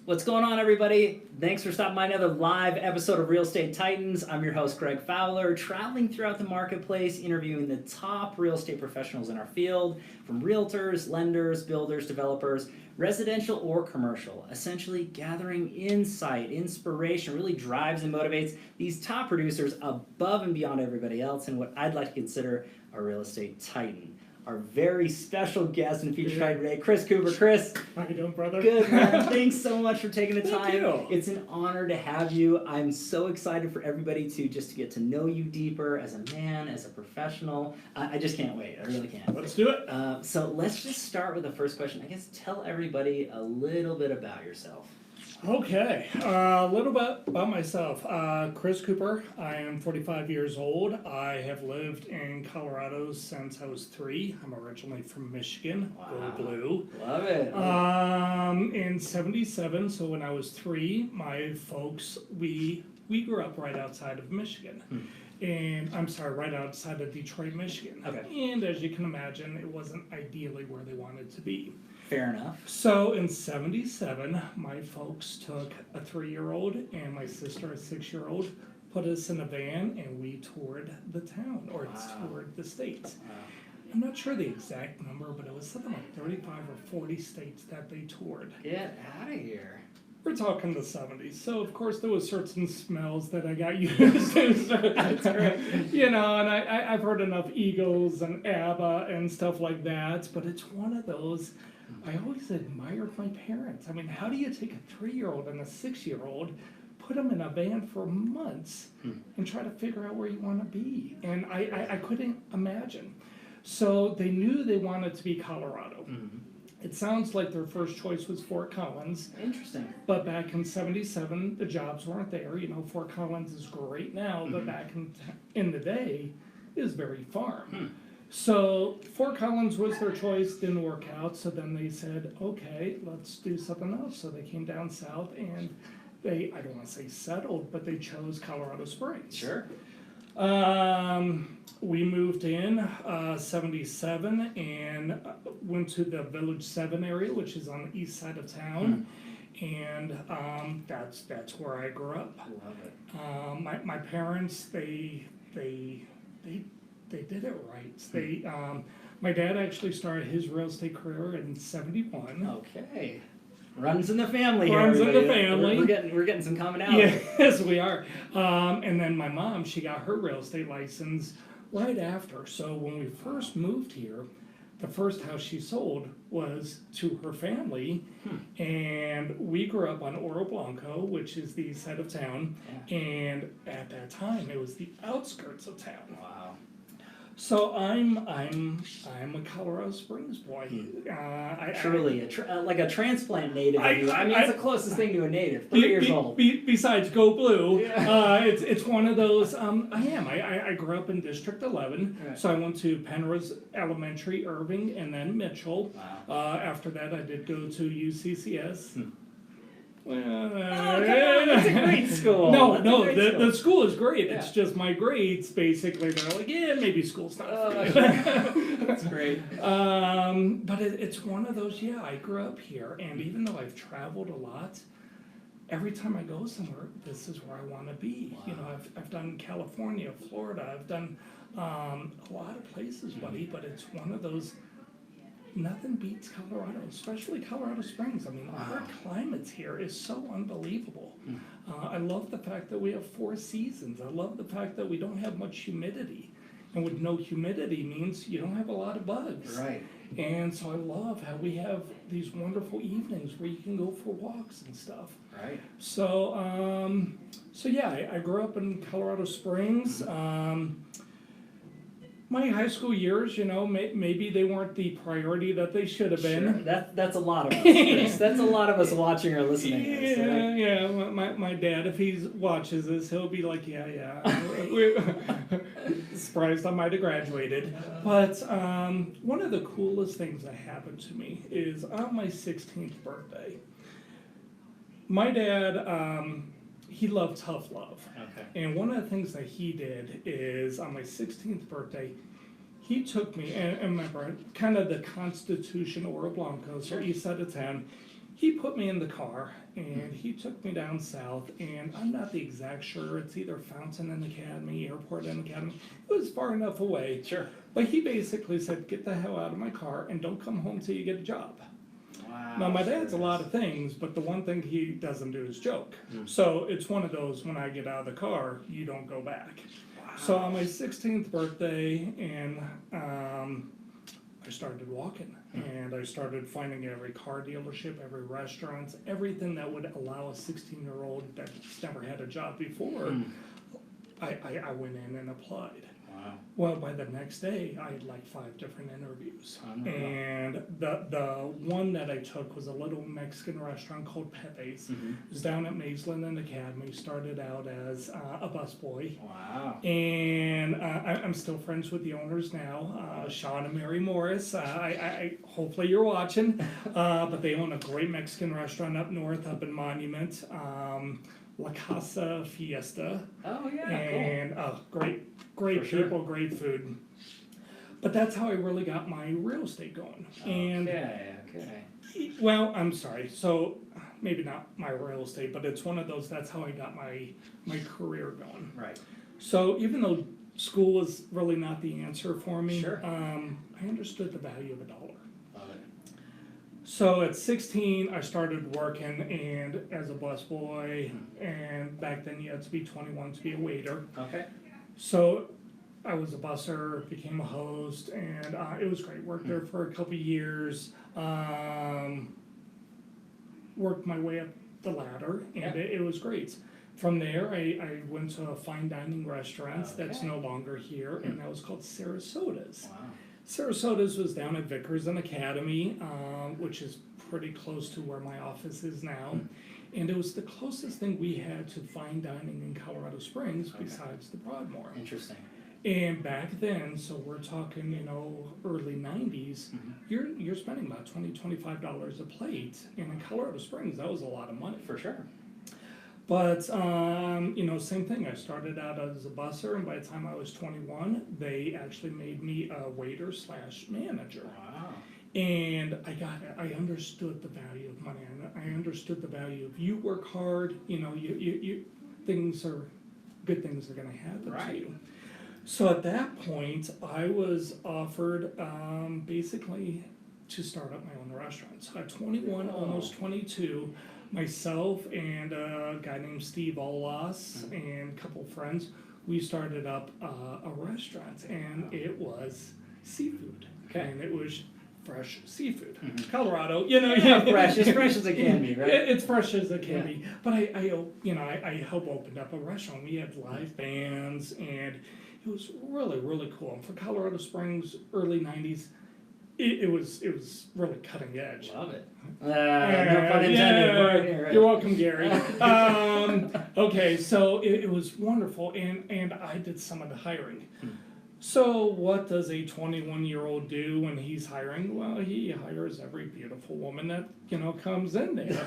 What's going on, everybody? Thanks for stopping by another live episode of Real Estate Titans. I'm your host, Greg Fowler, traveling throughout the marketplace, interviewing the top real estate professionals in our field, from realtors, lenders, builders, developers, residential or commercial, essentially gathering insight, inspiration, really drives and motivates these top producers above and beyond everybody else and what I'd like to consider a real estate titan. Our very special guest and feature today, Chris Cooper. Chris, how you doing, brother? Good, man. Thanks so much for taking the time. Thank you. It's an honor to have you. I'm so excited for everybody to get to know you deeper as a man, as a professional. I just can't wait. I really can't. Let's do it. So let's just start with the first question. I guess tell everybody a little bit about yourself. Okay, a little bit about myself. Chris Cooper. I am 45 years old. I have lived in Colorado since I was 3. I'm originally from Michigan. Wow. Go Blue. Love it. In 77, so when I was 3, my folks, we grew up right outside of Michigan. And I'm sorry, right outside of Detroit, Michigan. Okay. And as you can imagine, it wasn't ideally where they wanted to be. Fair enough. So in 77, my folks took a 3-year-old and my sister, a 6-year-old, put us in a van and we toured the town, or toured the states. Wow. I'm not sure the exact number, but it was something like 35 or 40 states that they toured. Get out of here. We're talking the 70s, so of course there was certain smells that I got used to. You know, and I've heard enough Eagles and ABBA and stuff like that, but it's one of those. I always admired my parents. I mean, how do you take a 3-year-old and a 6-year-old, put them in a van for months, and try to figure out where you want to be? And I couldn't imagine. So they knew they wanted to be Colorado. It sounds like their first choice was Fort Collins. Interesting. But back in 77, the jobs weren't there. You know, Fort Collins is great now, but back in the day, it was very farm. So Fort Collins was their choice, didn't work out, so then they said, okay, let's do something else. So they came down south and they, I don't want to say settled, but they chose Colorado Springs. Sure. We moved in 77 and went to the Village 7 area, which is on the east side of town. And that's where I grew up. Love it. My parents, they did it right. My dad actually started his real estate career in 71. Okay. Runs in the family. Runs in the family. We're getting some commonality. Yes, we are. And then my mom, she got her real estate license right after. So when we first moved here, the first house she sold was to her family, and we grew up on Oro Blanco, which is the east side of town, and at that time it was the outskirts of town. Wow. So I'm a Colorado Springs boy. Truly, like a transplant native. I mean, it's the closest thing to a native. 3 years old. Besides Go Blue, it's one of those. I grew up in District 11, so I went to Penrose Elementary, Irving, and then Mitchell. Wow. After that, I did go to UCCS. That's a great school. The school is great. Yeah. It's just my grades, basically, they're like, maybe school's not for you. That's great. But it's one of those, I grew up here, and even though I've traveled a lot, every time I go somewhere, this is where I want to be. Wow. You know, I've done California, Florida, I've done a lot of places, buddy, but it's one of those. Nothing beats Colorado, especially Colorado Springs. I mean, our climate here is so unbelievable. I love the fact that we have 4 seasons. I love the fact that we don't have much humidity. And with no humidity means you don't have a lot of bugs. Right. And so I love how we have these wonderful evenings where you can go for walks and stuff. Right. So, I grew up in Colorado Springs. My high school years, maybe they weren't the priority that they should have been. Sure. That's a lot of us, Chris. That's a lot of us watching or listening. Yeah. My dad, if he watches this, he'll be like, surprised I might have graduated. But one of the coolest things that happened to me is on my 16th birthday. My dad, he loved tough love. Okay. And one of the things that he did is on my 16th birthday, he took me, and remember, kind of the Constitution Oro Blancos, or east side of town, he put me in the car and he took me down south, and I'm not the exact sure, it's either Fountain and Academy, Airport and Academy. It was far enough away. Sure. But he basically said, get the hell out of my car and don't come home till you get a job. Wow. Now, my dad's a lot of things, but the one thing he doesn't do is joke. So it's one of those, when I get out of the car, you don't go back. Wow. So on my 16th birthday, and I started walking, and I started finding every car dealership, every restaurant, everything that would allow a 16-year-old that's never had a job before. I went in and applied. Wow. Well, by the next day, I had like 5 different interviews. And the one that I took was a little Mexican restaurant called Pepe's. It was down at Maysland and Academy. Started out as a busboy. Wow. And I'm still friends with the owners now, Sean and Mary Morris. I hopefully you're watching. But they own a great Mexican restaurant up north, up in Monument. La Casa Fiesta. Oh yeah, and great For people, great food. But that's how I really got my real estate going. And Okay. well, I'm sorry. So maybe not my real estate, but it's one of those. That's how I got my career going. Right. So even though school was really not the answer for me, Sure. I understood the value of $1. Love it. So at 16, I started working and as a busboy, and back then you had to be 21 to be a waiter. Okay. So I was a busser, became a host, and it was great. Worked there for a couple of years, worked my way up the ladder, and it was great. From there, I went to a fine dining restaurant that's no longer here, and that was called Sarasota's. Wow. Sarasota's was down at Vickers and Academy, which is pretty close to where my office is now. And it was the closest thing we had to fine dining in Colorado Springs besides the Broadmoor. Interesting. And back then, so we're talking, early 90s, you're spending about $20-$25 a plate. And in Colorado Springs, that was a lot of money. For sure. But, same thing. I started out as a busser, and by the time I was 21, they actually made me a waiter/manager. Wow. And I understood the value of money. I understood the value of you work hard, you good things are gonna happen to you. So at that point, I was offered, basically to start up my own restaurant. So at 21, almost 22, myself and a guy named Steve Olas and a couple friends, we started up a restaurant, and it was seafood. Okay. And it was fresh seafood. Colorado, fresh, as fresh as it can be, right? It's fresh as it can be. But I helped open up a restaurant. We had live bands, and it was really, really cool. And for Colorado Springs, early 90s, it was really cutting edge. Love it. No pun intended. Right. You're welcome, Gary. Okay, so it was wonderful, and I did some of the hiring. So what does a 21-year-old do when he's hiring? Well, he hires every beautiful woman that comes in there.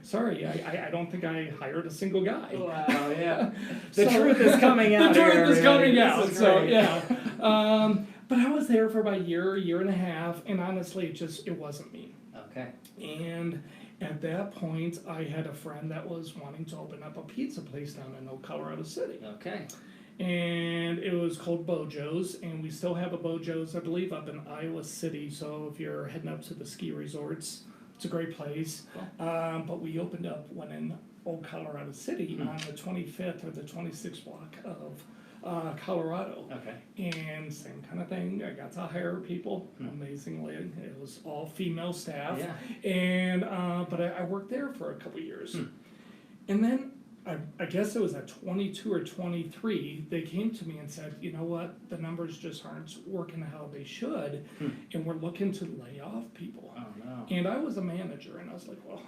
Sorry, I don't think I hired a single guy. Wow, yeah. The truth is coming out. The truth is coming out. So great. yeah. But I was there for about a year and a half, and honestly, it wasn't me. Okay. And at that point, I had a friend that was wanting to open up a pizza place down in Colorado City. Okay. And it was called Bojo's, and we still have a Bojo's, I believe, up in Iowa City. So if you're heading up to the ski resorts, it's a great place. Cool. But we opened up one in Old Colorado City on the 25th or the 26th block of Colorado. Okay. And same kind of thing. I got to hire people. Amazingly, it was all female staff. Yeah. And but I worked there for a couple years, and then I guess it was at 22 or 23, they came to me and said, you know what, the numbers just aren't working how they should, and we're looking to lay off people. Oh no. And I was a manager, and I was like, well,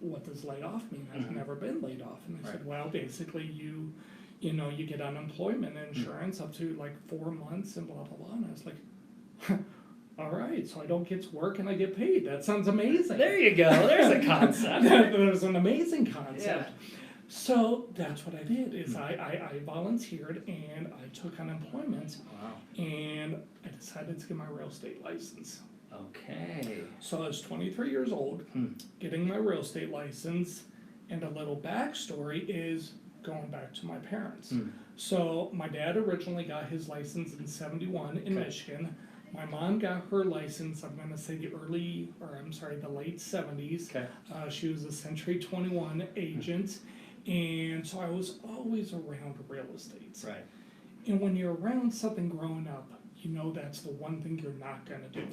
what does lay off mean? I've never been laid off. And they said, well, basically you get unemployment insurance up to like 4 months and blah, blah, blah. And I was like, all right, so I don't get to work and I get paid. That sounds amazing. There you go. There's a concept. There's an amazing concept. Yeah. So that's what I did, is I volunteered and I took unemployment. Wow. And I decided to get my real estate license. Okay. So I was 23 years old, getting my real estate license, and a little backstory is going back to my parents. So my dad originally got his license in 71 in Michigan. My mom got her license, I'm gonna say the late 70s. Okay. She was a Century 21 agent, and so I was always around real estate. Right. And when you're around something growing up, you know that's the one thing you're not gonna do.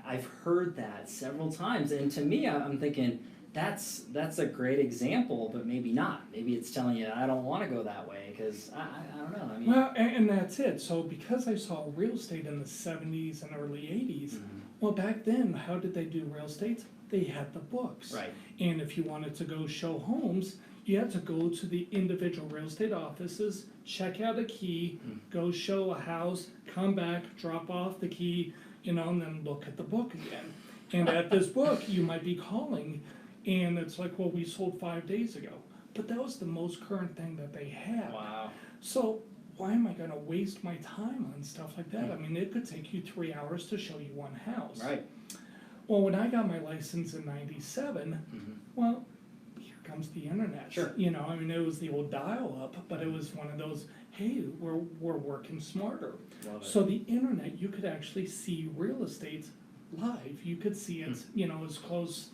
I've heard that several times, and to me, I'm thinking that's a great example, but maybe not. Maybe it's telling you I don't want to go that way because I don't know. I mean, Well, and that's it. So because I saw real estate in the 70s and early 80s, well, back then, how did they do real estate? They had the books. Right. And if you wanted to go show homes, you had to go to the individual real estate offices, check out a key, go show a house, come back, drop off the key, and then look at the book again. And at this book, you might be calling, and it's like, well, we sold 5 days ago. But that was the most current thing that they had. wow. So why am I going to waste my time on stuff like that? I mean, it could take you 3 hours to show you one house. Right. Well, when I got my license in 97, well, here comes the internet. Sure. I mean, it was the old dial-up, but it was one of those, hey, we're working smarter. Love it. So the internet, you could actually see real estate live. You could see it, as close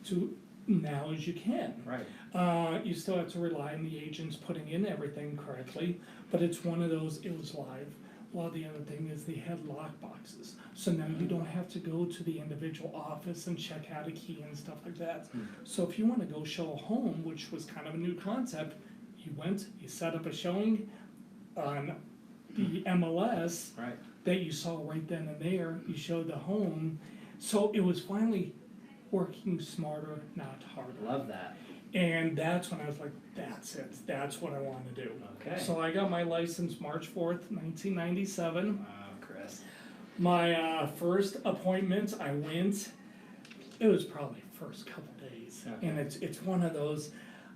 to now as you can. Right. You still have to rely on the agents putting in everything correctly, but it's one of those, it was live. Well, the other thing is they had lock boxes. So now you don't have to go to the individual office and check out a key and stuff like that. So if you want to go show a home, which was kind of a new concept, you went, you set up a showing on the MLS Right. that you saw right then and there, you showed the home. So it was finally working smarter, not harder. Love that. And that's when I was like, that's it, that's what I want to do. Okay. So I got my license March 4th, 1997. Wow, Chris. My first appointment, I went, it was probably first couple days. Okay. And it's one of those,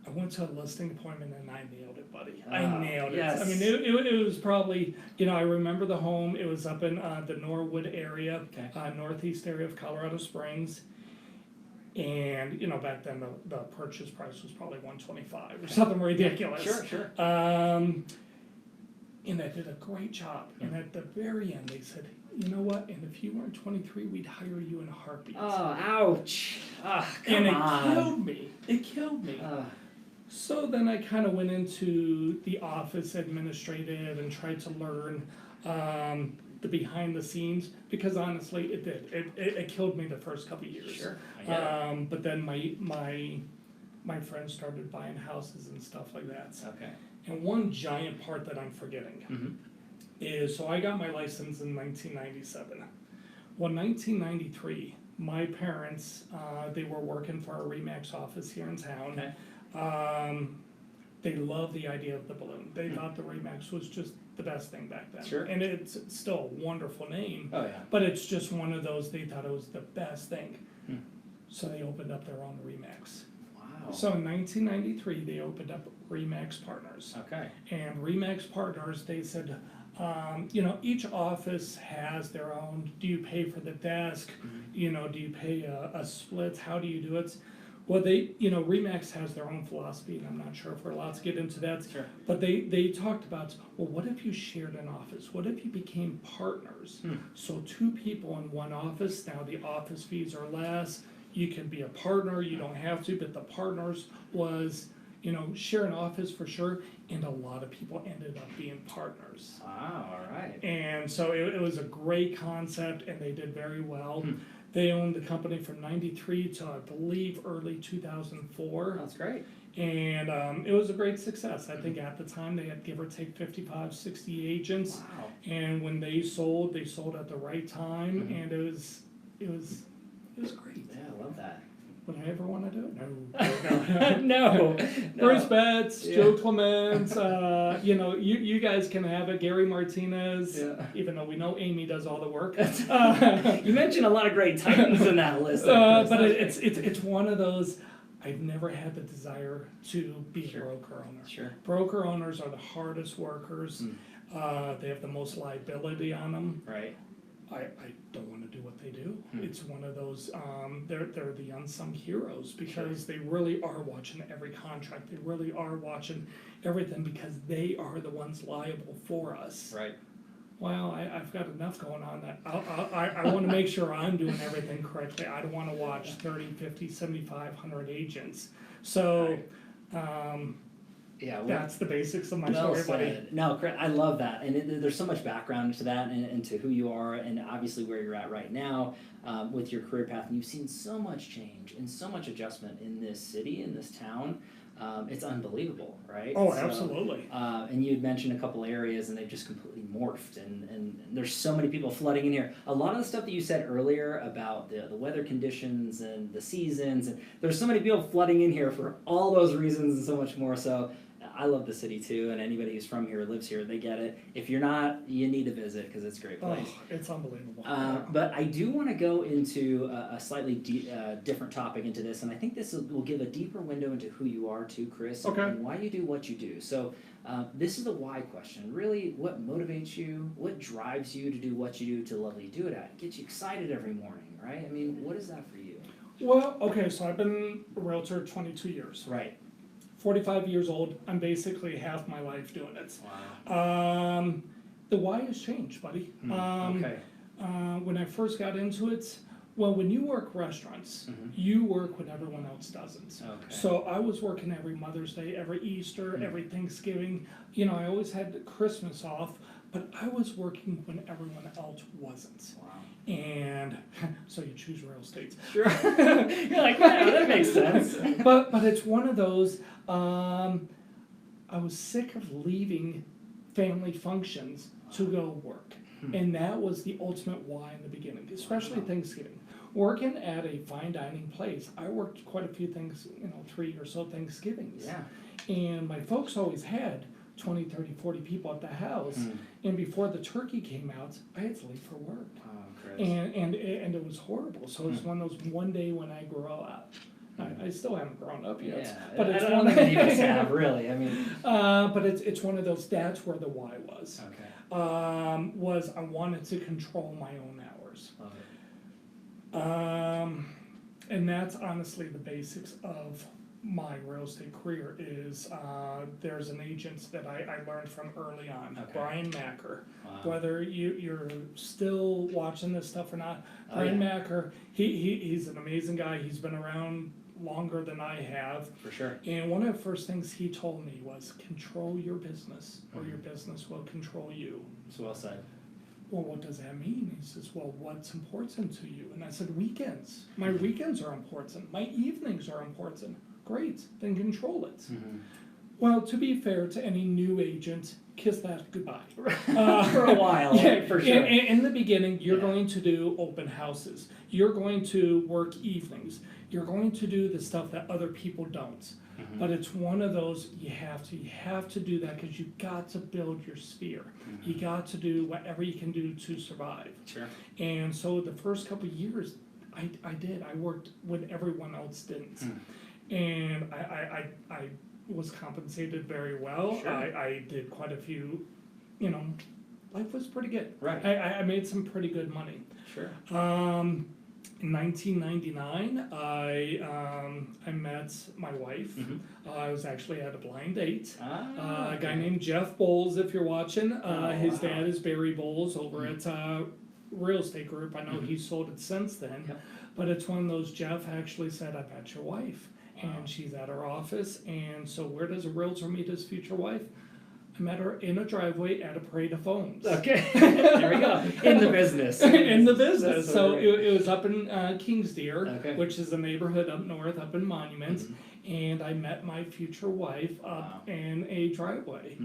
I went to a listing appointment and I nailed it, buddy. I Ah, nailed it. yes. I mean, it was probably, I remember the home, it was up in the Norwood area, Okay. northeast area of Colorado Springs. And, back then the purchase price was probably $125 or something ridiculous. Sure. And I did a great job. And at the very end, they said, you know what? And if you weren't 23, we'd hire you in a heartbeat. Oh, ouch. Ah, come and it on. killed me. It killed me. So then I kind of went into the office administrative and tried to learn the behind the scenes, because honestly, it did. It killed me the first couple of years. Sure, I get it. But then my friends started buying houses and stuff like that. Okay. And one giant part that I'm forgetting is, so I got my license in 1997. Well, 1993, my parents, they were working for a RE/MAX office here in town. Okay. They loved the idea of the balloon. They thought the RE/MAX was just the best thing back then. Sure. And it's still a wonderful name. Oh, yeah. But it's just one of those, they thought it was the best thing. So they opened up their own RE/MAX. Wow. So in 1993, they opened up RE/MAX Partners. Okay. And RE/MAX Partners, they said, each office has their own, do you pay for the desk? Do you pay a split? How do you do it? Well, RE/MAX has their own philosophy, and I'm not sure if we're allowed to get into that. Sure. But they talked about, well, what if you shared an office? What if you became partners? So 2 people in one office, now the office fees are less. You can be a partner, you don't have to, but the partners was, share an office for sure, and a lot of people ended up being partners. Wow, all right. And so it was a great concept, and they did very well. They owned the company from 93 to, I believe, early 2004. That's great. And it was a great success. I think at the time they had give or take 55, 60 agents. Wow. And when they sold at the right time, and it was great. Yeah, I love that. Would I ever want to do it? No. Bruce Betts, Yeah. Joe Clements, you guys can have it. Gary Martinez, Yeah. even though we know Amy does all the work. You mentioned a lot of great Titans in that list. But it's one of those. I've never had the desire to be a broker owner. Sure. Broker owners are the hardest workers. They have the most liability on them. Right. I don't want to do what they do. It's one of those, they're the unsung heroes because they really are watching every contract. They really are watching everything because they are the ones liable for us. Right. Well, I've got enough going on that I want to make sure I'm doing everything correctly. I don't want to watch 30, 50, 75, 100 agents. So, yeah, that's the basics of my well story, buddy. said. No, I love that, and there's so much background to that, and to who you are, and obviously where you're at right now with your career path. And you've seen so much change and so much adjustment in this city, in this town. It's unbelievable, right? Oh, absolutely. And you had mentioned a couple areas, and they've just completely morphed, and there's so many people flooding in here. A lot of the stuff that you said earlier about the weather conditions and the seasons, and there's so many people flooding in here for all those reasons and so much more. So I love the city too, and anybody who's from here, lives here, they get it. If you're not, you need to visit because it's a great place. Oh, it's unbelievable. But I do want to go into a slightly different topic into this, and I think this will give a deeper window into who you are too, Chris, Okay. and why you do what you do. So this is the why question. Really, what motivates you? What drives you to do what you do to the level you do it at? Gets you excited every morning, right? I mean, what is that for you? Well, okay, so I've been a realtor 22 years. Right. 45 years old. I'm basically half my life doing it. Wow. The why has changed, buddy. Okay. When I first got into it, well, when you work restaurants, you work when everyone else doesn't. Okay. So I was working every Mother's Day, every Easter, every Thanksgiving. You know, I always had Christmas off, but I was working when everyone else wasn't. Wow. And so you choose real estate. Sure. You're like, wow, that makes sense. But it's one of those, I was sick of leaving family functions to go work. And that was the ultimate why in the beginning, especially Thanksgiving. Working at a fine dining place, I worked quite a few things, 3 or so Thanksgivings. Yeah. And my folks always had 20, 30, 40 people at the house. And before the turkey came out, I had to leave for work. And it was horrible. So it's one of those, one day when I grow up. I still haven't grown up yet. Yeah, But I it's don't think any of us have, really. I mean, but it's one of those, that's where the why was. okay. Was I wanted to control my own hours. Love it. And that's honestly the basics of my real estate career is there's an agent that I learned from early on, Okay. Brian Macker. Wow. Whether you're still watching this stuff or not, Oh, Brian yeah. Macker, he's an amazing guy. He's been around longer than I have. For sure. And one of the first things he told me was control your business or your business will control you. It's well said. Well, what does that mean? He says, well, what's important to you? And I said, weekends. My weekends are important. My evenings are important. Great, then control it. Well, to be fair to any new agent, kiss that goodbye. For a while, Yeah, for sure. in the beginning, you're going to do open houses. You're going to work evenings. You're going to do the stuff that other people don't. But it's one of those, you have to do that because you've got to build your sphere. You got to do whatever you can do to survive. Sure. And so the first couple of years, I did. I worked when everyone else didn't. And I was compensated very well. Sure. I did quite a few, life was pretty good. Right. I made some pretty good money. Sure. In 1999, I met my wife. I was actually at a blind date. A guy named Jeff Bowles, if you're watching. His dad is Barry Bowles over at Real Estate Group. I know he's sold it since then. Yep. But it's one of those, Jeff actually said, I met your wife. And she's at our office. And so where does a realtor meet his future wife? I met her in a driveway at a parade of phones. Okay. There we go. In the business. In the business. That's So right. it was up in Kingsdeer, Okay. which is a neighborhood up north, up in Monument. And I met my future wife up in a driveway.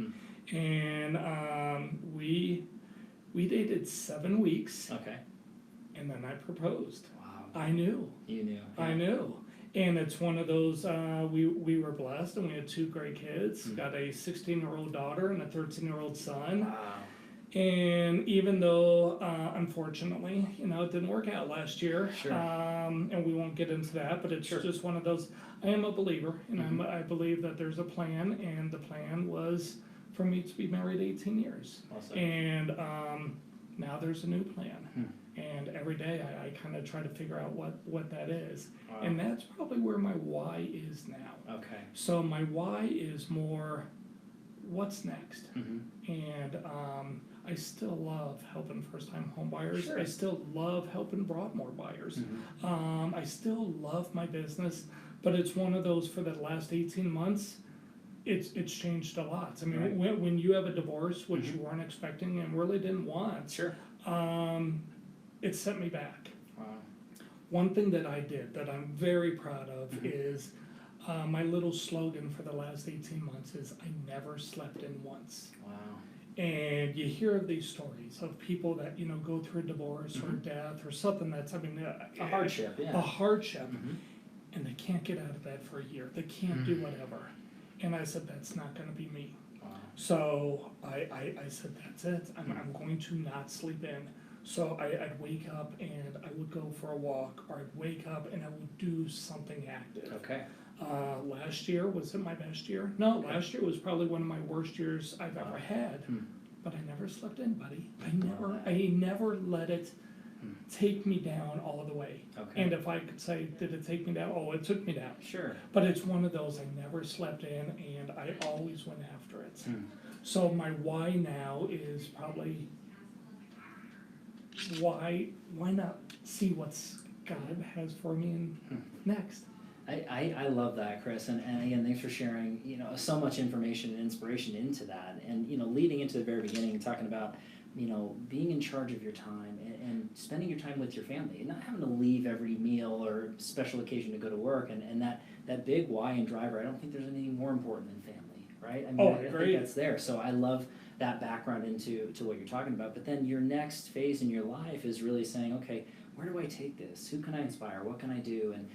And we dated 7 weeks. Okay. And then I proposed. Wow. I knew. You knew. I knew. And it's one of those, we were blessed and we had 2 great kids. Got a 16-year-old daughter and a 13-year-old son. Wow. And even though, unfortunately, it didn't work out last year, Sure. and we won't get into that, but it's just one of those, I am a believer, and I believe that there's a plan, and the plan was for me to be married 18 years. Well said. And Now there's a new plan. And every day I kind of try to figure out what that is. Wow. And that's probably where my why is now. Okay. So my why is more, what's next? Mm-hmm. And I still love helping first-time home buyers. Sure. I still love helping Broadmoor buyers. Mm-hmm. I still love my business, but it's one of those for the last 18 months, it's changed a lot. I mean, Right. when you have a divorce, which you weren't expecting and really didn't want, Sure. it set me back. Wow. One thing that I did that I'm very proud of is my little slogan for the last 18 months is I never slept in once. Wow. And you hear of these stories of people that, you know, go through a divorce or death or something that's, I mean, A hardship, yeah. a hardship, Mm-hmm. and they can't get out of bed for a year. They can't do whatever. And I said, that's not going to be me. Wow. So I said, that's it. I'm going to not sleep in. So I'd wake up and I would go for a walk, or I'd wake up and I would do something active. Okay. Last year, was it my best year? No, last year was probably one of my worst years I've ever had. But I never slept in, buddy. I never let it take me down all the way. Okay. And if I could say, did it take me down? Oh, it took me down. Sure. But it's one of those I never slept in, and I always went after it. So my why now is probably why not see what's God has for me in next. I love that, Chris, and again, thanks for sharing, you know, so much information and inspiration into that, and, you know, leading into the very beginning, talking about, you know, being in charge of your time and spending your time with your family, and not having to leave every meal or special occasion to go to work, and that big why and driver, I don't think there's anything more important than family, right? I mean, I think that's there, so I love that background into what you're talking about, but then your next phase in your life is really saying, okay, where do I take this? Who can I inspire? What can I do? And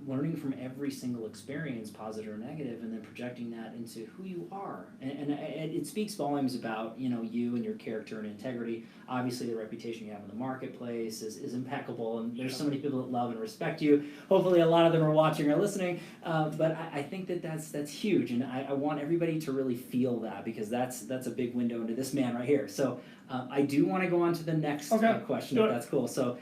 learning from every single experience, positive or negative, and then projecting that into who you are. And it speaks volumes about, you know, you and your character and integrity. Obviously, the reputation you have in the marketplace is impeccable, and there's so many people that love and respect you. Hopefully, a lot of them are watching or listening. But I think that's huge, and I want everybody to really feel that, because that's a big window into this man right here. So I do want to go on to the next question, if that's cool. So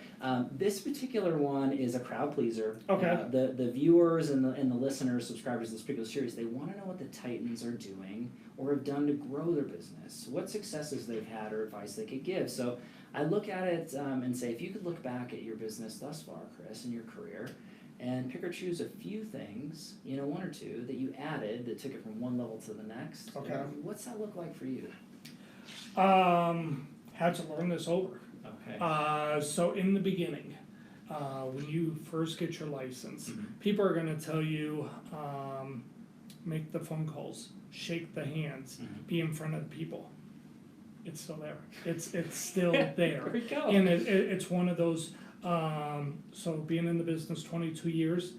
this particular one is a crowd pleaser. Okay. The viewers and the listeners, subscribers to this particular series, they want to know what the Titans are doing or have done to grow their business, what successes they've had or advice they could give. So I look at it and say, if you could look back at your business thus far, Chris, in your career, and pick or choose a few things, you know, one or two, that you added that took it from one level to the next, what's that look like for you? Had to learn this over. Okay. So in the beginning, when you first get your license, people are going to tell you, make the phone calls, shake the hands, be in front of the people. It's still there. It's still there. There we go. And it's one of those, so being in the business 22 years,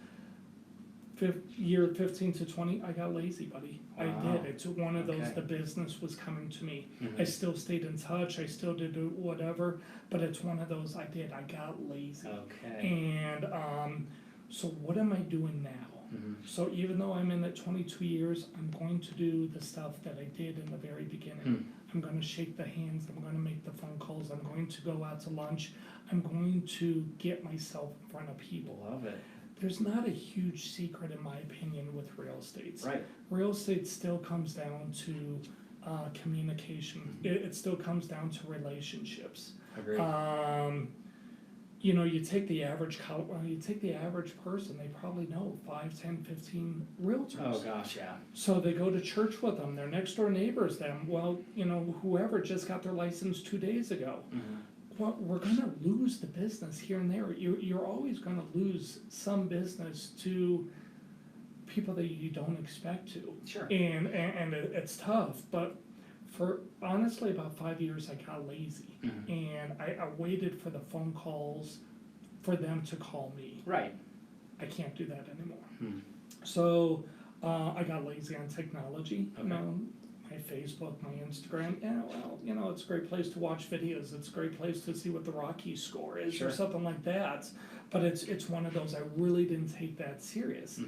year 15 to 20, I got lazy, buddy. Wow. I did. It's one of those, Okay. the business was coming to me. I still stayed in touch. I still did whatever, but it's one of those I got lazy. Okay. And so what am I doing now? So even though I'm in it 22 years, I'm going to do the stuff that I did in the very beginning. I'm going to shake the hands. I'm going to make the phone calls. I'm going to go out to lunch. I'm going to get myself in front of people. Love it. There's not a huge secret, in my opinion, with real estate. Right. Real estate still comes down to communication. It still comes down to relationships. Agreed. You know, you take the average person, they probably know 5, 10, 15 realtors. Oh gosh, yeah. So they go to church with them, their next door neighbors them. Well, you know, whoever just got their license 2 days ago. Well, we're going to lose the business here and there. You're always going to lose some business to people that you don't expect to. Sure. And it's tough, but for honestly about 5 years I got lazy, and I waited for the phone calls for them to call me. Right. I can't do that anymore. So I got lazy on technology. Okay. You know, my Facebook, my Instagram. Yeah, well, you know, it's a great place to watch videos. It's a great place to see what the Rockies score is or something like that. But it's one of those I really didn't take that serious.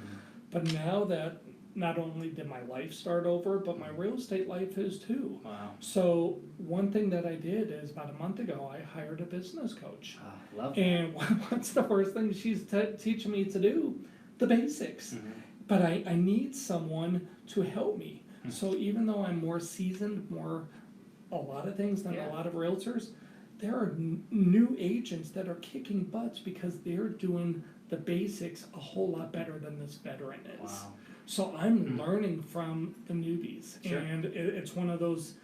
But now that not only did my life start over, but my real estate life is too. Wow. So one thing that I did is about a month ago, I hired a business coach. Love that. And what's the first thing she's teaching me to do? The basics. But I need someone to help me. So even though I'm more seasoned, a lot of things than a lot of realtors, there are new agents that are kicking butts because they're doing the basics a whole lot better than this veteran is. Wow. So I'm learning from the newbies. Sure. And it's one of those,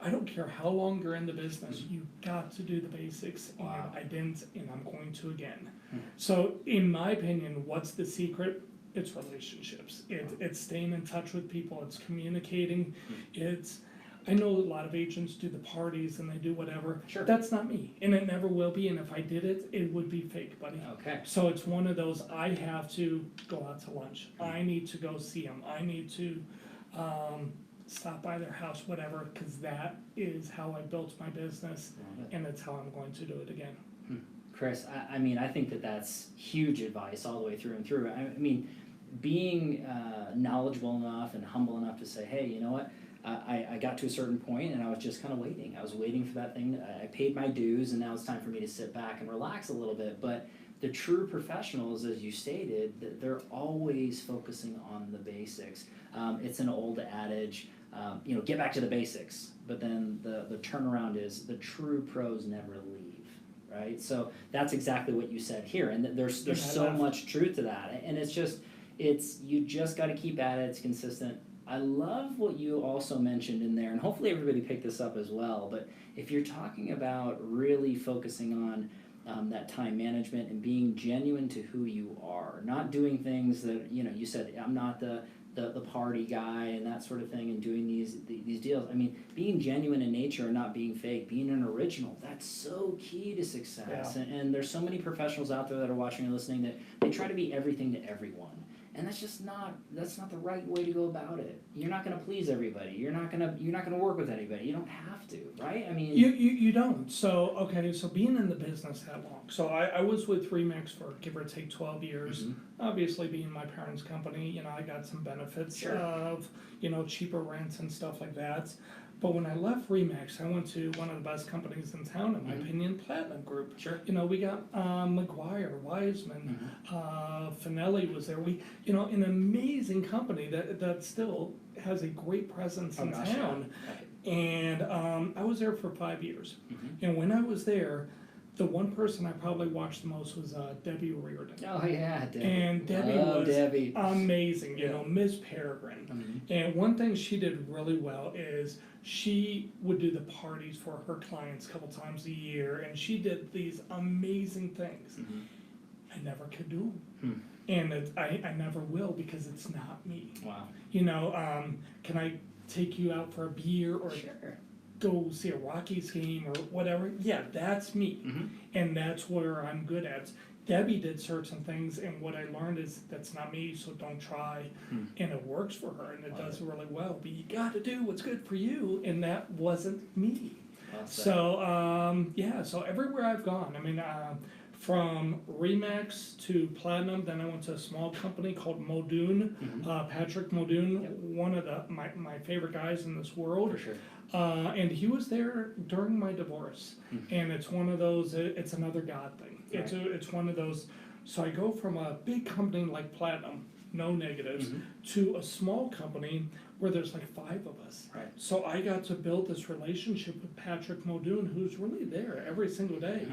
I don't care how long you're in the business, you got to do the basics. Wow. And I didn't, and I'm going to again. So in my opinion, what's the secret? It's relationships. It's staying in touch with people. It's communicating. I know a lot of agents do the parties and they do whatever. Sure. That's not me, and it never will be. And if I did it, it would be fake, buddy. Okay. So it's one of those. I have to go out to lunch. I need to go see them. I need to stop by their house, whatever, because that is how I built my business, and it's how I'm going to do it again. Chris, I mean, I think that that's huge advice all the way through and through. I mean, being knowledgeable enough and humble enough to say, hey, you know what? I got to a certain point and I was just kind of waiting. I was waiting for that thing. I paid my dues, and now it's time for me to sit back and relax a little bit. But the true professionals, as you stated, they're always focusing on the basics. It's an old adage, get back to the basics. But then the turnaround is the true pros never leave, right? So that's exactly what you said here. And there's so much truth to that. And you just got to keep at it. It's consistent. I love what you also mentioned in there, and hopefully everybody picked this up as well, but if you're talking about really focusing on that time management and being genuine to who you are, not doing things that, you said, I'm not the party guy and that sort of thing, and doing these deals. I mean, being genuine in nature and not being fake, being an original, that's so key to success. Yeah. And there's so many professionals out there that are watching and listening that they try to be everything to everyone. And that's not the right way to go about it. You're not going to please everybody. You're not going to work with anybody. You don't have to, right? I mean, you don't. So being in the business that long. So I was with Remax for give or take 12 years. Obviously, being my parents' company, I got some benefits of cheaper rents and stuff like that. But when I left Remax, I went to one of the best companies in town, in my opinion, Platinum Group. Sure. We got McGuire, Wiseman, Finelli was there. An amazing company that still has a great presence in town. Yeah. And I was there for 5 years. And when I was there, the one person I probably watched the most was Debbie Reardon. Oh yeah, Debbie. And Debbie was amazing, Miss Peregrine. And one thing she did really well is she would do the parties for her clients a couple times a year, and she did these amazing things. I never could do them. And I never will, because it's not me. Wow. Can I take you out for a beer or go see a Rockies game or whatever? Yeah, that's me. And that's where I'm good at. Debbie did certain things, and what I learned is that's not me, so don't try. And it works for her, and it does really well. But you got to do what's good for you, and that wasn't me. So so everywhere I've gone, I mean, from Remax to Platinum, then I went to a small company called Modune, Patrick Modune, one of my favorite guys in this world. For sure. And he was there during my divorce. And it's one of those, it's another God thing. It's one of those, so I go from a big company like Platinum, no negatives, to a small company where there's like 5 of us. Right. So I got to build this relationship with Patrick Modune, who's really there every single day.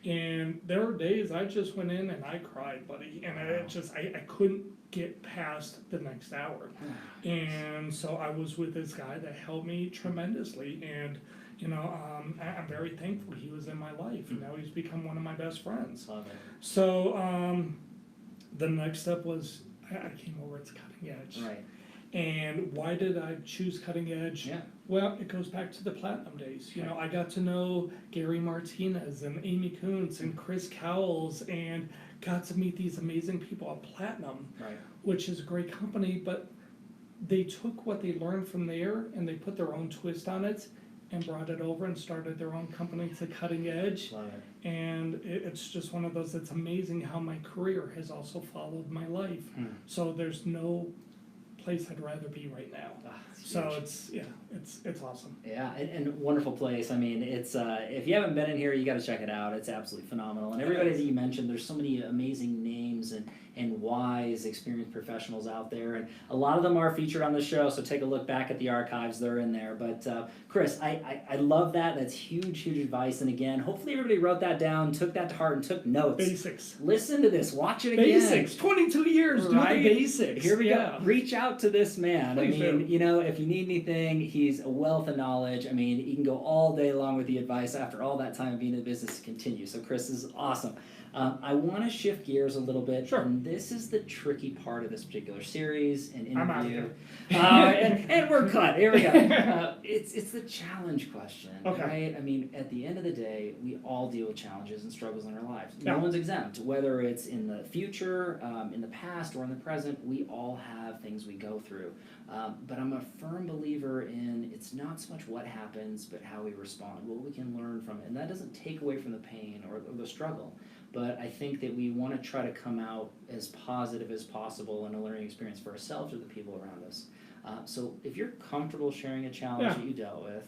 And there were days I just went in and I cried, buddy. And I couldn't get past the next hour. And so I was with this guy that helped me tremendously. And I'm very thankful he was in my life. And now he's become one of my best friends. Love it. So the next step was I came over to Cutting Edge. Right. And why did I choose Cutting Edge? Yeah. Well, it goes back to the Platinum days. I got to know Gary Martinez and Amy Kuntz and Chris Cowles, and got to meet these amazing people at Platinum, which is a great company, but they took what they learned from there and they put their own twist on it and brought it over and started their own company to Cutting Edge. Love it. And it's just one of those, it's amazing how my career has also followed my life. So there's no place I'd rather be right now. So it's awesome. Yeah, and wonderful place. I mean, it's if you haven't been in here, you got to check it out. It's absolutely phenomenal. And everybody that you mentioned, there's so many amazing names and wise, experienced professionals out there, and a lot of them are featured on the show. So take a look back at the archives; they're in there. But Chris, I love that. That's huge advice. And again, hopefully everybody wrote that down, took that to heart, and took notes. Basics. Listen to this. Watch it again. Basics. 22 years. Right? Do the basics. Here we go. Reach out to this man. Please I mean, do. you know, if you need anything, he's a wealth of knowledge. I mean, you can go all day long with the advice after all that time being in the business to continue. So Chris is awesome. I want to shift gears a little bit. Sure. And this is the tricky part of this particular series and I'm out of interview. here. And we're cut. Here we go. It's the challenge question, Okay. right? I mean, at the end of the day, we all deal with challenges and struggles in our lives. Yeah. No one's exempt. Whether it's in the future, in the past, or in the present, we all have things we go through. But I'm a firm believer in it's not so much what happens, but how we respond, what we can learn from it. And that doesn't take away from the pain or the struggle. But I think that we want to try to come out as positive as possible in a learning experience for ourselves or the people around us. So if you're comfortable sharing a challenge that you dealt with,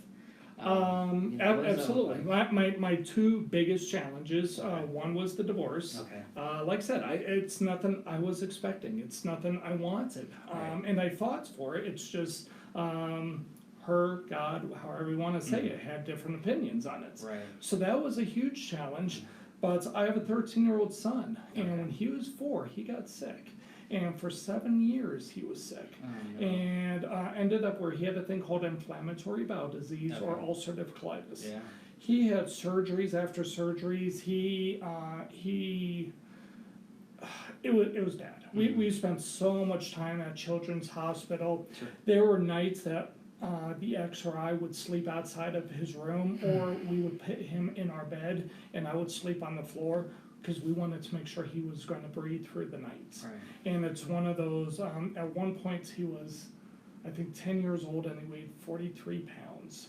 what does that look Absolutely. like? My two biggest challenges, one was the divorce. Okay. Like I said, it's nothing I was expecting. It's nothing I wanted. Right. And I fought for it. It's just her, God, however you want to say it, had different opinions on it. Right. So that was a huge challenge. But I have a 13-year-old son, and when he was 4, he got sick. And for 7 years, he was sick. Oh, no. And ended up where he had a thing called inflammatory bowel disease or ulcerative colitis. Yeah. He had surgeries after surgeries. It was bad. We spent so much time at Children's Hospital. Sure. There were nights that the ex or I would sleep outside of his room, or we would put him in our bed, and I would sleep on the floor because we wanted to make sure he was going to breathe through the nights. Right. And it's one of those. At one point, he was, I think, 10 years old, and he weighed 43 pounds.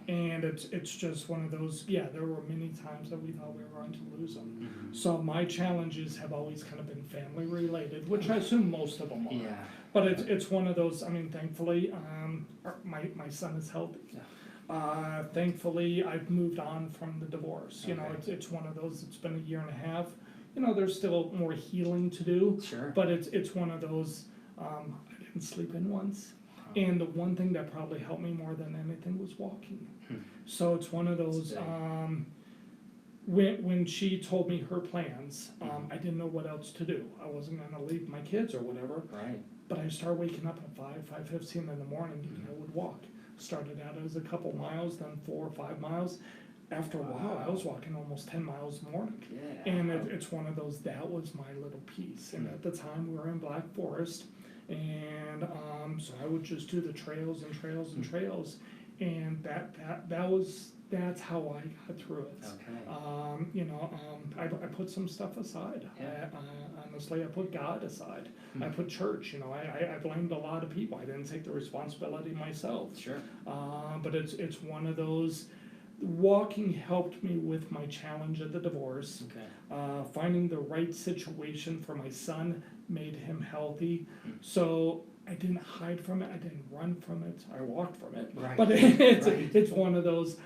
And it's just one of those. Yeah, there were many times that we thought we were going to lose him. Mm-hmm. So my challenges have always kind of been family related, which I assume most of them are. Yeah. But it's one of those. I mean, thankfully, my son is healthy. Thankfully, I've moved on from the divorce. You know, it's one of those. It's been a year and a half. You know, there's still more healing to do. Sure. But it's one of those. I didn't sleep in once. And the one thing that probably helped me more than anything was walking. So it's one of those. When she told me her plans, I didn't know what else to do. I wasn't going to leave my kids or whatever. Right. But I started waking up at 5:15 in the morning, and I would walk. Started out as a couple miles, then 4 or 5 miles. After a while, I was walking almost 10 miles a morning. Yeah. And it's one of those, that was my little piece. And at the time, we were in Black Forest, and so I would just do the trails and trails and trails. And that's how I got through it. Okay. I put some stuff aside. Yeah. Honestly, I put God aside. I put church. I blamed a lot of people. I didn't take the responsibility myself. Sure. But it's one of those. Walking helped me with my challenge of the divorce. Okay. Finding the right situation for my son made him healthy. So I didn't hide from it. I didn't run from it. I walked from it. Right. But it's one of those.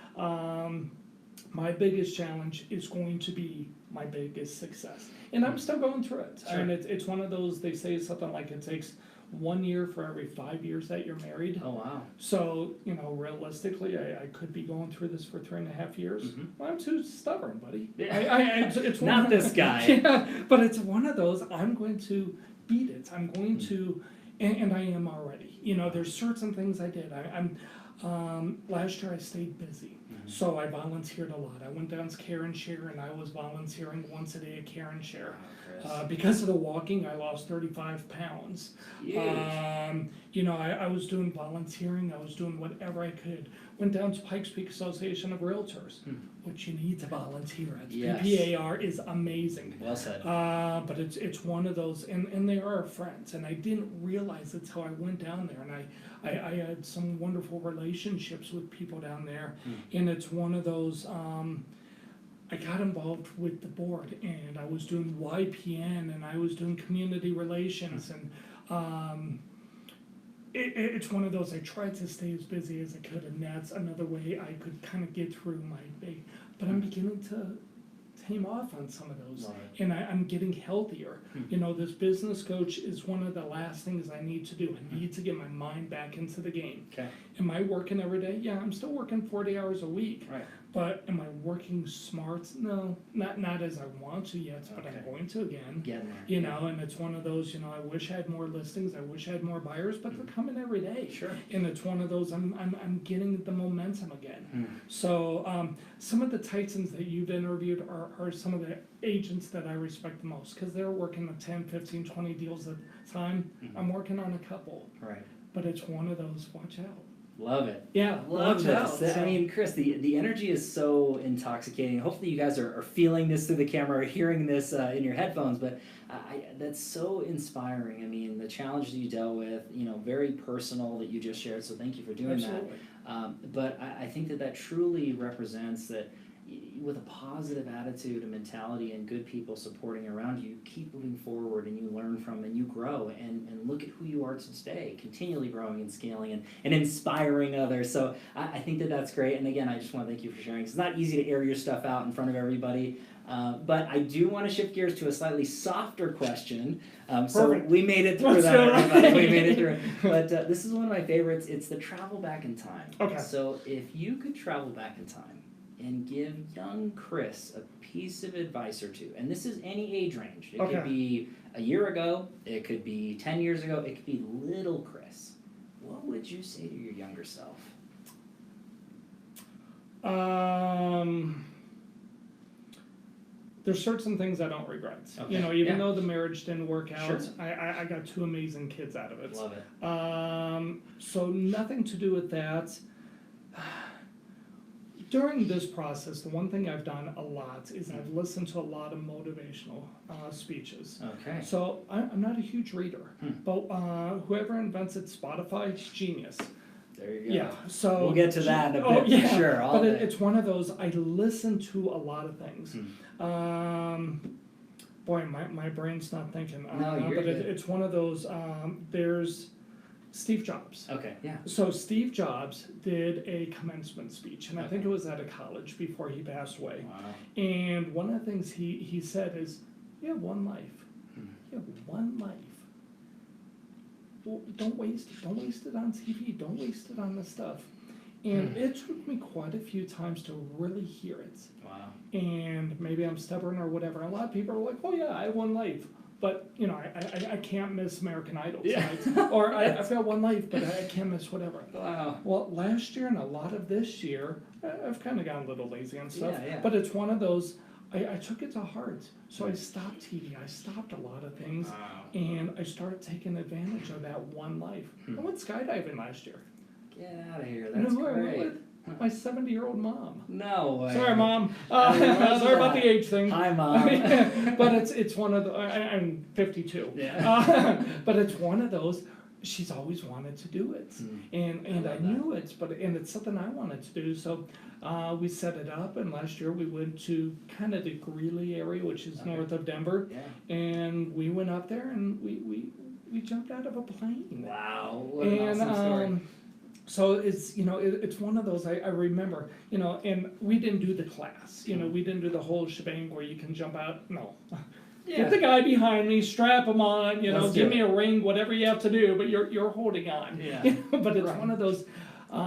My biggest challenge is going to be my biggest success, and I'm still going through it. Sure. And it's one of those. They say something like it takes 1 year for every 5 years that you're married. Oh wow. So realistically, I could be going through this for 3.5 years. Well, I'm too stubborn, buddy. Yeah. It's Not this guy. Yeah, but it's one of those. I'm going to beat it. I'm going to, and I am already. There's certain things I did. Last year I stayed busy, so I volunteered a lot. I went down to Care and Share, and I was volunteering once a day at Care and Share. Because of the walking, I lost 35 pounds. I was doing volunteering. I was doing whatever I could. Went down to Pikes Peak Association of Realtors, which you need to volunteer at. Yes. PPAR is amazing. Well said. But it's one of those, and they are friends, and I didn't realize it till I went down there, and I had some wonderful relationships with people down there, and it's one of those. I got involved with the board, and I was doing YPN, and I was doing community relations, and it's one of those, I tried to stay as busy as I could, and that's another way I could kind of get through my day. But I'm beginning to tame off on some of those, and I'm getting healthier. You know, this business coach is one of the last things I need to do. I need to get my mind back into the game. Okay. Am I working every day? Yeah, I'm still working 40 hours a week. Right. But am I working smart? No, not as I want to yet, but I'm going to again. Getting there. You know, and it's one of those, you know, I wish I had more listings, I wish I had more buyers, but they're coming every day. Sure. And it's one of those, I'm getting the momentum again. So some of the Titans that you've interviewed are some of the agents that I respect the most, because they're working the 10, 15, 20 deals at a time. I'm working on a couple. Right. But it's one of those, watch out. Love it. Yeah, Love watch this. out. I mean, Chris, the energy is so intoxicating. Hopefully you guys are feeling this through the camera or hearing this in your headphones, but that's so inspiring. I mean, the challenges you dealt with, you know, very personal that you just shared, so thank you for doing Absolutely. that. But I think that truly represents that with a positive attitude and mentality and good people supporting around you, keep moving forward and you learn from and you grow and look at who you are today, continually growing and scaling and inspiring others. So I think that that's great. And again, I just want to thank you for sharing. It's not easy to air your stuff out in front of everybody. But I do want to shift gears to a slightly softer question. So Perfect. we made it through Let's that, do it. everybody. We made it through. But this is one of my favorites. It's the travel back in time. Okay. So if you could travel back in time and give young Chris a piece of advice or two, and this is any age range. It could be a year ago, it could be 10 years ago, it could be little Chris. What would you say to your younger self? There's certain things I don't regret. Okay. You know, even though the marriage didn't work out, Sure. I got two amazing kids out of it. Love it. So nothing to do with that. During this process, the one thing I've done a lot is I've listened to a lot of motivational speeches. Okay. So I'm not a huge reader, but whoever invented Spotify, genius. There you go. Yeah, so we'll get to that in a bit. yeah, For sure. but it's one of those. I listen to a lot of things. Boy, my brain's not thinking. No, you're but good. it's one of those. There's Steve Jobs. Okay. Yeah. So Steve Jobs did a commencement speech, and I think it was at a college before he passed away. Wow. And one of the things he said is, "You have one life. You have one life. Well, don't waste it. Don't waste it on TV. Don't waste it on this stuff." And it took me quite a few times to really hear it. Wow. And maybe I'm stubborn or whatever. A lot of people are like, "Oh yeah, I have one life." But, you know, I can't miss American Idol tonight. Or I've got one life, but I can't miss whatever. Wow. Well, last year and a lot of this year, I've kind of gotten a little lazy on stuff. Yeah. But it's one of those, I took it to heart. So I stopped TV. I stopped a lot of things. Wow. And I started taking advantage of that one life. I went skydiving last year. Get out of here. You know That's who I went great. with? My 70-year-old mom. No way. Sorry, Mom. love Sorry about that. the age thing. Hi, Mom. But it's one of the. I'm 52. Yeah. But it's one of those. She's always wanted to do it, and love I knew it. And it's something I wanted to do. So we set it up, and last year we went to kind of the Greeley area, which is north of Denver, and we went up there and we jumped out of a plane. Wow. What an awesome story. So it's, you know, it's one of those, I remember, you know, and we didn't do the class, you know, we didn't do the whole shebang where you can jump out, no. Get the guy behind me, strap him on, you know, Let's give do me a ring, whatever you have to do, but you're holding on. Yeah. You know, but it's one of those,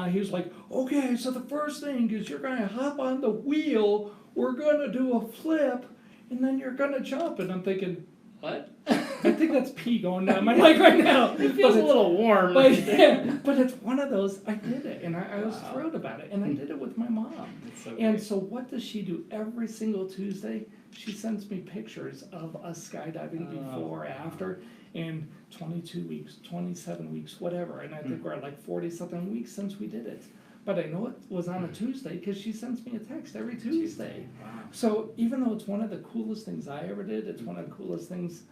he was like, okay, so the first thing is you're gonna hop on the wheel, we're gonna do a flip, and then you're gonna jump, and I'm thinking, What? I think that's pee going down my leg right now. It feels a little warm. But, right there. but it's one of those, I did it, and I was Wow. thrilled about it, and I did it with my mom. That's so And great. so what does she do every single Tuesday? She sends me pictures of us skydiving before, after, and 22 weeks, 27 weeks, whatever, and I think we're at like 40-something weeks since we did it. But I know it was on a Tuesday because she sends me a text every Tuesday. Wow. So even though it's one of the coolest things I ever did, it's one of the coolest things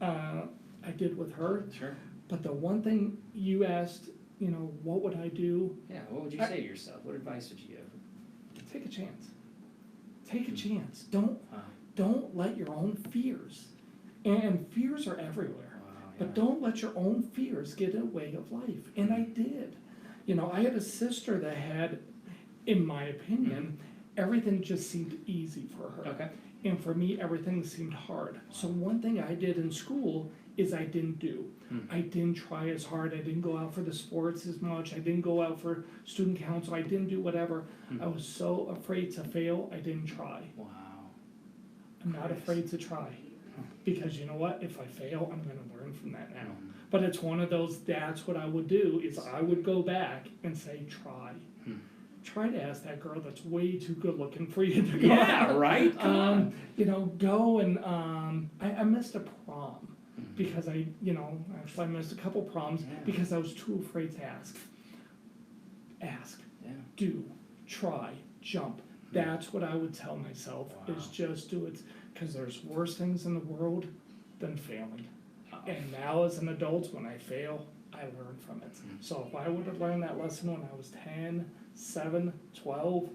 I did with her. Sure. But the one thing you asked, you know, what would I do? Yeah. What would you say to yourself? What advice would you give? Take a chance. Take a chance. Don't let your own fears. And fears are everywhere. Wow. But don't let your own fears get in the way of life. And I did. You know, I had a sister that had, in my opinion, everything just seemed easy for her. Okay. And for me, everything seemed hard. So one thing I did in school is I didn't do. I didn't try as hard. I didn't go out for the sports as much. I didn't go out for student council. I didn't do whatever. I was so afraid to fail, I didn't try. Wow. I'm not afraid to try. Because you know what? If I fail, I'm going to learn from that now. But it's one of those, that's what I would do, is I would go back and say, try. Try to ask that girl that's way too good looking for you to go out. Right? Come on. You know, go and, I missed a prom. Because actually I missed a couple proms because I was too afraid to ask. Ask, do, try, jump. That's what I would tell myself, is just do it. Because there's worse things in the world than failing. And now as an adult, when I fail, I learn from it. So if I would have learned that lesson when I was 10, 7, 12,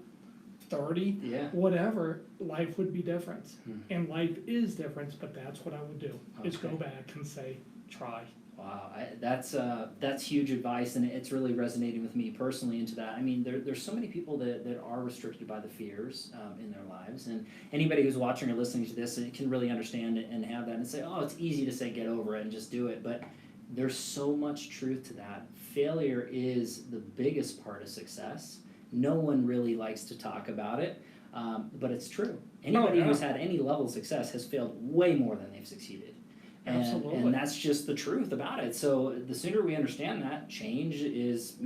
30, whatever, life would be different. And life is different, but that's what I would do, is go back and say, try. Wow, that's huge advice, and it's really resonating with me personally into that. I mean, there's so many people that are restricted by the fears in their lives, and anybody who's watching or listening to this can really understand it and have that and say, oh, it's easy to say get over it and just do it, but there's so much truth to that. Failure is the biggest part of success. No one really likes to talk about it, but it's true. Anybody who's had any level of success has failed way more than they've succeeded. And that's just the truth about it. So the sooner we understand that, change is,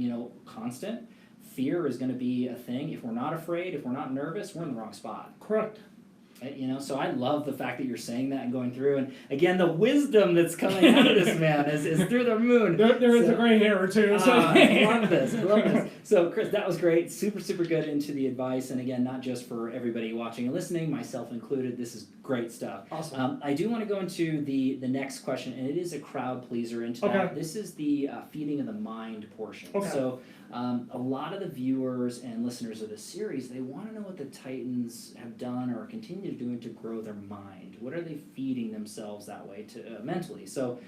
constant. Fear is going to be a thing. If we're not afraid, if we're not nervous, we're in the wrong spot. Correct. So I love the fact that you're saying that and going through. And again, the wisdom that's coming out of this man is through the moon. There is a gray hair or two. So. I love this. So Chris, that was great. Super, super good into the advice. And again, not just for everybody watching and listening, myself included. This is great stuff. Awesome. I do want to go into the next question, and it is a crowd pleaser into that. This is the feeding of the mind portion. Okay. So a lot of the viewers and listeners of this series, they want to know what the Titans have done or continue doing to grow their mind. What are they feeding themselves that way to mentally? So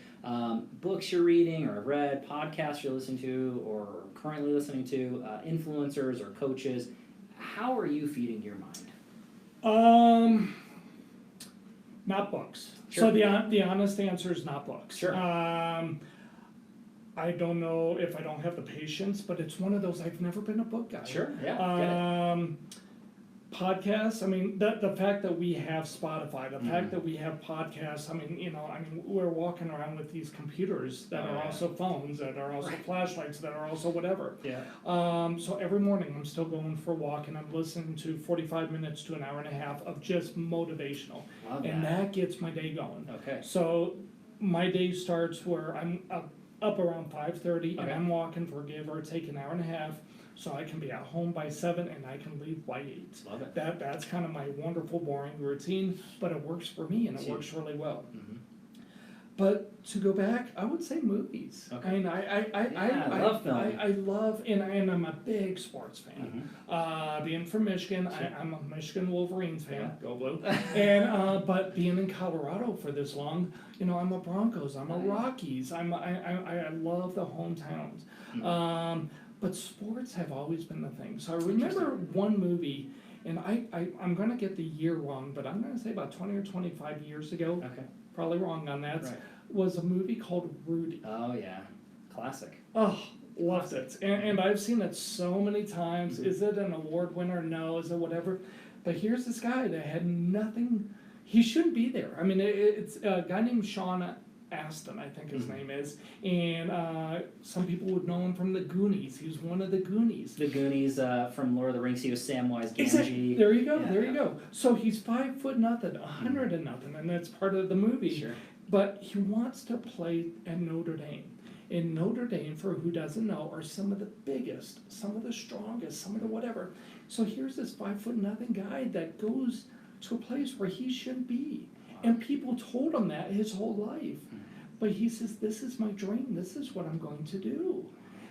books you're reading or read, podcasts you're listening to or currently listening to, influencers or coaches. How are you feeding your mind? Not books. Sure. So the honest answer is not books. Sure. I don't know if I don't have the patience, but it's one of those, I've never been a book guy. Sure, yeah. Podcasts, I mean, the fact that we have Spotify, the fact that we have podcasts, we're walking around with these computers that are also phones, that are also flashlights, that are also whatever. Yeah. So every morning I'm still going for a walk and I'm listening to 45 minutes to an hour and a half of just motivational. Love and that gets my day going. Okay. So my day starts where I'm up around 5:30 and Okay. I'm walking for give or take an hour and a half, so I can be at home by 7 and I can leave by 8. Love it. That's kind of my wonderful, boring routine, but it works for me and it works really well. But to go back, I would say movies. Okay. I mean, I love film. I love, and I'm a big sports fan. Being from Michigan, I'm a Michigan Wolverines fan. Go Blue. And but being in Colorado for this long, I'm a Broncos. I'm a Rockies. I love the hometowns. But sports have always been the thing. So I remember one movie, and I'm going to get the year wrong, but I'm going to say about 20 or 25 years ago. Okay. Probably wrong on that. Right. Was a movie called Rudy. Oh yeah, classic. Oh, loved it. And I've seen it so many times. Is it an award winner? No. Is it whatever? But here's this guy that had nothing. He shouldn't be there. I mean, it's a guy named Sean Astin, I think his name is. And some people would know him from the Goonies. He was one of the Goonies. The Goonies from Lord of the Rings. He was Samwise Gamgee. Exactly. There you go. There you go. So he's 5'0", 100 and nothing, and that's part of the movie. Sure. But he wants to play at Notre Dame. And Notre Dame, for who doesn't know, are some of the biggest, some of the strongest, some of the whatever. So here's this 5'0" guy that goes to a place where he shouldn't be. And people told him that his whole life. But he says, this is my dream. This is what I'm going to do.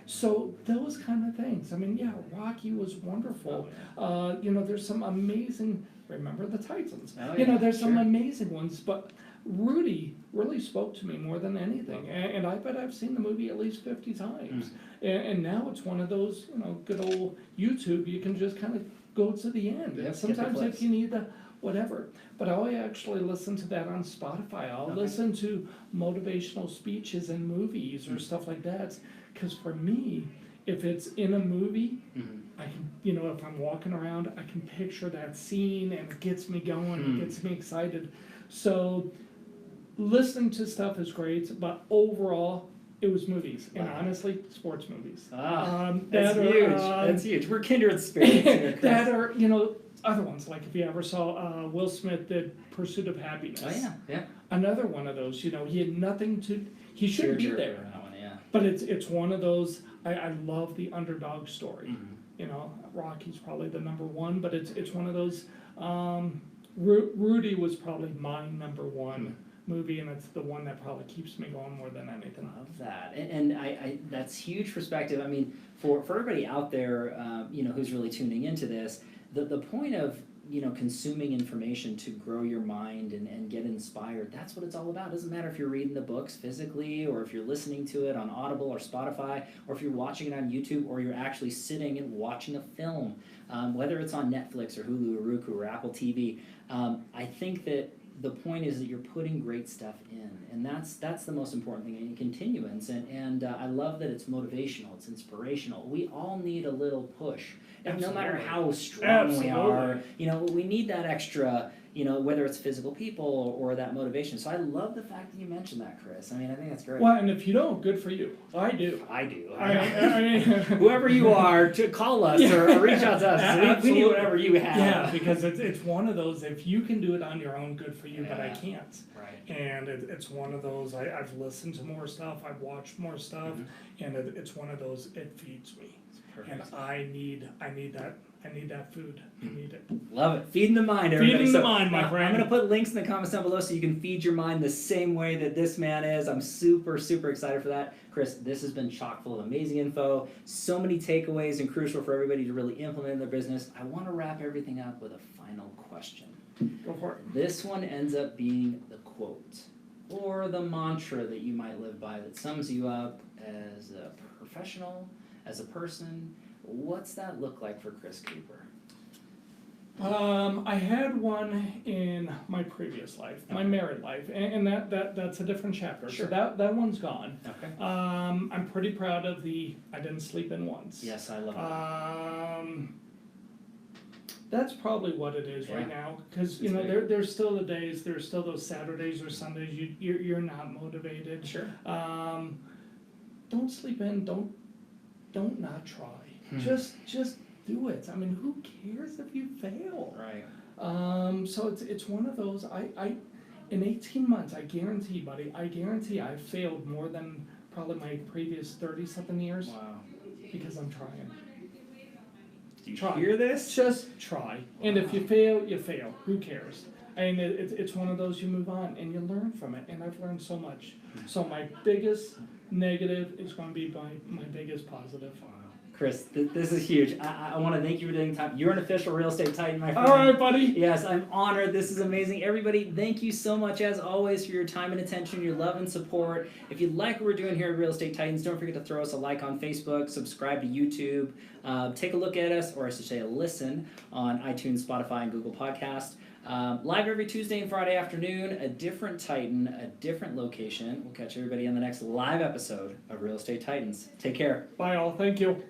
So those kind of things. I mean, yeah, Rocky was wonderful. There's some amazing, remember the Titans. There's some amazing ones. But Rudy really spoke to me more than anything. And I bet I've seen the movie at least 50 times. And now it's one of those, good old YouTube, you can just kind of go to the end. Yep, And sometimes get the if you need the whatever. But I'll actually listen to that on Spotify. I'll listen to motivational speeches in movies or stuff like that. Because for me, if it's in a movie, I can, if I'm walking around, I can picture that scene and it gets me going, it gets me excited. So listening to stuff is great, but overall, it was movies, and honestly, sports movies. That's huge. That's huge. We're kindred spirits here, Chris. That are, other ones, like if you ever saw Will Smith did Pursuit of Happiness. Oh, yeah. Another one of those, he had nothing to, he shouldn't be there. That one, yeah. But it's one of those, I love the underdog story. Rocky's probably the number one, but it's one of those, Rudy was probably my number one movie, and it's the one that probably keeps me going more than anything. Love that, and I that's huge perspective. I mean, for everybody out there, who's really tuning into this, the point of consuming information to grow your mind and get inspired. That's what it's all about. It doesn't matter if you're reading the books physically, or if you're listening to it on Audible or Spotify, or if you're watching it on YouTube, or you're actually sitting and watching a film, whether it's on Netflix or Hulu or Roku or Apple TV. I think that the point is that you're putting great stuff in, and that's the most important thing, and continuance. And I love that it's motivational, it's inspirational. We all need a little push, and no matter how strong we are, we need that extra. Whether it's physical people or that motivation. So I love the fact that you mentioned that, Chris. I mean, I think that's great. Well, and if you don't, good for you. I do. I do. I mean, whoever you are, to call us or reach out to us. We need whatever you have. Yeah, because it's one of those, if you can do it on your own, good for you, but I can't. Right. And it's one of those, I've listened to more stuff, I've watched more stuff, and it's one of those, it feeds me. And I need that. I need that food. I need it. Love it. Feeding the mind, everybody. Feeding the mind, my friend. I'm going to put links in the comments down below so you can feed your mind the same way that this man is. I'm super, super excited for that. Chris, this has been chock full of amazing info. So many takeaways and crucial for everybody to really implement in their business. I want to wrap everything up with a final question. Go for it. This one ends up being the quote or the mantra that you might live by that sums you up as a professional, as a person. What's that look like for Chris Cooper? I had one in my previous life, my married life, and that's a different chapter. Sure. So that one's gone. Okay. I'm pretty proud of I didn't sleep in once. Yes, I love that. That's probably what it is right now, because there's still the days, there's still those Saturdays or Sundays you're not motivated. Sure. Don't sleep in. Don't not try. Just do it. I mean, who cares if you fail? Right. So it's one of those. I in 18 months, I guarantee, buddy. I guarantee I failed more than probably my previous 30-something years. Wow. Because I'm trying. Do you hear this? Just try. And if you fail, you fail. Who cares? I mean, it's one of those, you move on and you learn from it. And I've learned so much. So my biggest negative is going to be my biggest positive. Chris, this is huge. I want to thank you for taking time. You're an official real estate titan, my friend. All right, buddy. Yes, I'm honored. This is amazing. Everybody, thank you so much, as always, for your time and attention, your love and support. If you like what we're doing here at Real Estate Titans, don't forget to throw us a like on Facebook, subscribe to YouTube, take a look at us, or I should say a listen, on iTunes, Spotify, and Google Podcast. Live every Tuesday and Friday afternoon, a different Titan, a different location. We'll catch everybody on the next live episode of Real Estate Titans. Take care. Bye, all. Thank you.